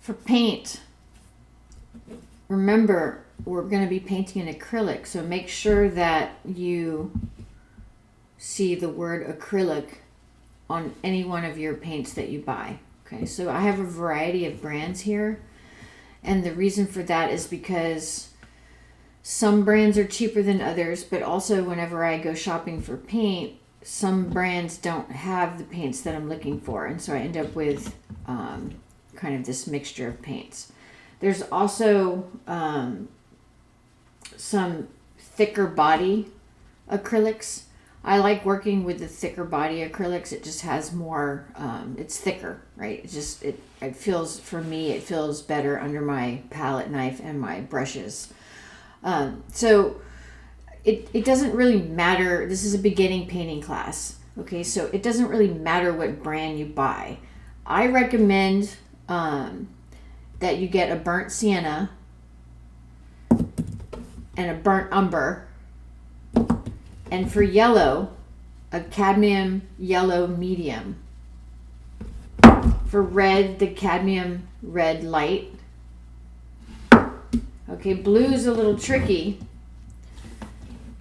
For paint, remember, we're going to be painting in acrylic, so make sure that you see the word acrylic on any one of your paints that you buy. Okay, so I have a variety of brands here, and the reason for that is because some brands are cheaper than others, but also whenever I go shopping for paint, some brands don't have the paints that I'm looking for, and so I end up with kind of this mixture of paints. There's also some thicker body acrylics. I like working with the thicker body acrylics. It just has more, it's thicker, right? It feels, for me, it feels better under my palette knife and my brushes. So it doesn't really matter. This is a beginning painting class. Okay, so it doesn't really matter what brand you buy. I recommend that you get a burnt sienna and a burnt umber. And for yellow, a cadmium yellow medium. For red, the cadmium red light. Okay, blue is a little tricky.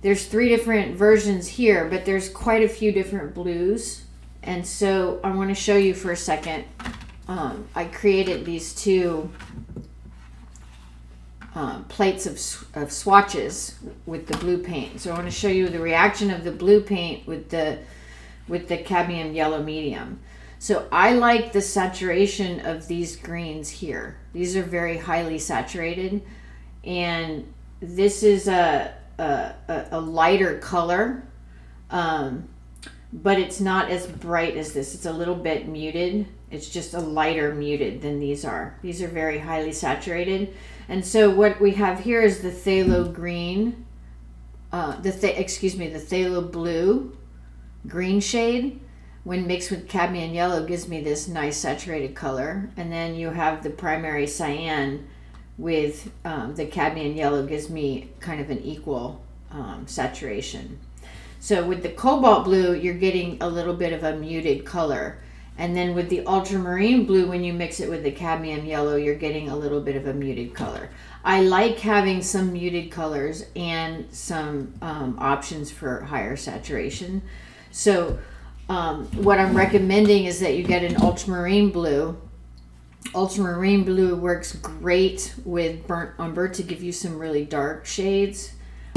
There's 3 different versions here, but there's quite a few different blues. And so I want to show you for a second. I created these 2 plates of swatches with the blue paint. So I want to show you the reaction of the blue paint with the cadmium yellow medium. So I like the saturation of these greens here. These are very highly saturated, and this is a lighter color, but it's not as bright as this. It's a little bit muted. It's just a lighter muted than these are. These are very highly saturated. And so what we have here is the phthalo green, the phthalo blue green shade. When mixed with cadmium yellow, gives me this nice saturated color. And then you have the primary cyan with the cadmium yellow, gives me kind of an equal saturation. So with the cobalt blue, you're getting a little bit of a muted color. And then with the ultramarine blue, when you mix it with the cadmium yellow, you're getting a little bit of a muted color. I like having some muted colors and some options for higher saturation. So what I'm recommending is that you get an ultramarine blue. Ultramarine blue works great with burnt umber to give you some really dark shades.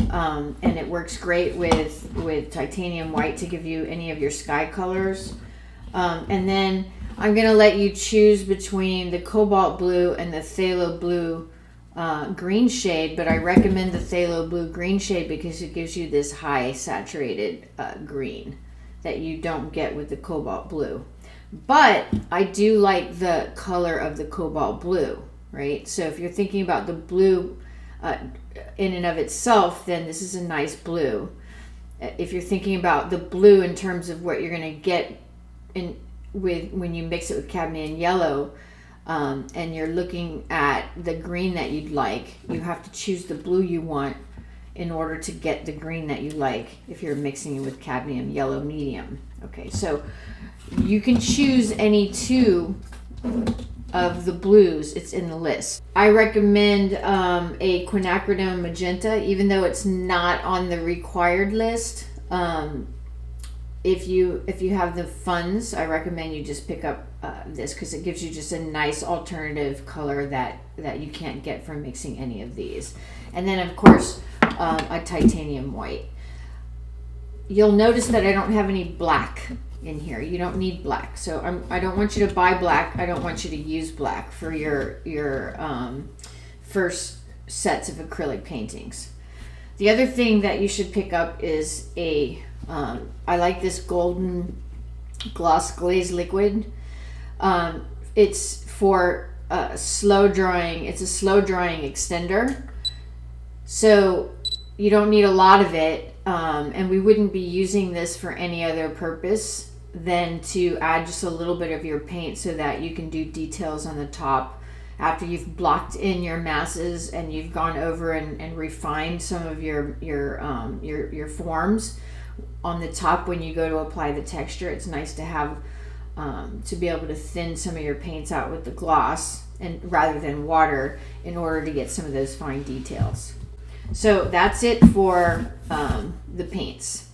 And it works great with titanium white to give you any of your sky colors. And then I'm going to let you choose between the cobalt blue and the phthalo blue green shade, but I recommend the phthalo blue green shade because it gives you this high saturated green that you don't get with the cobalt blue. But I do like the color of the cobalt blue, right? So if you're thinking about the blue in and of itself, then this is a nice blue. If you're thinking about the blue in terms of what you're going to get when you mix it with cadmium yellow, and you're looking at the green that you'd like, you have to choose the blue you want in order to get the green that you like if you're mixing it with cadmium yellow medium. Okay, so you can choose any 2 of the blues. It's in the list. I recommend a Quinacridone Magenta, even though it's not on the required list. If you have the funds, I recommend you just pick up this because it gives you just a nice alternative color that you can't get from mixing any of these. And then of course a titanium white. You'll notice that I don't have any black in here. You don't need black, so I don't want you to buy black. I don't want you to use black for your first sets of acrylic paintings. The other thing that you should pick up is I like this golden gloss glaze liquid. It's for slow drying. It's a slow drying extender, so you don't need a lot of it, and we wouldn't be using this for any other purpose than to add just a little bit of your paint so that you can do details on the top after you've blocked in your masses and you've gone over and refined some of your forms. On the top, when you go to apply the texture, it's nice to have to be able to thin some of your paints out with the gloss and rather than water in order to get some of those fine details. So that's it for the paints.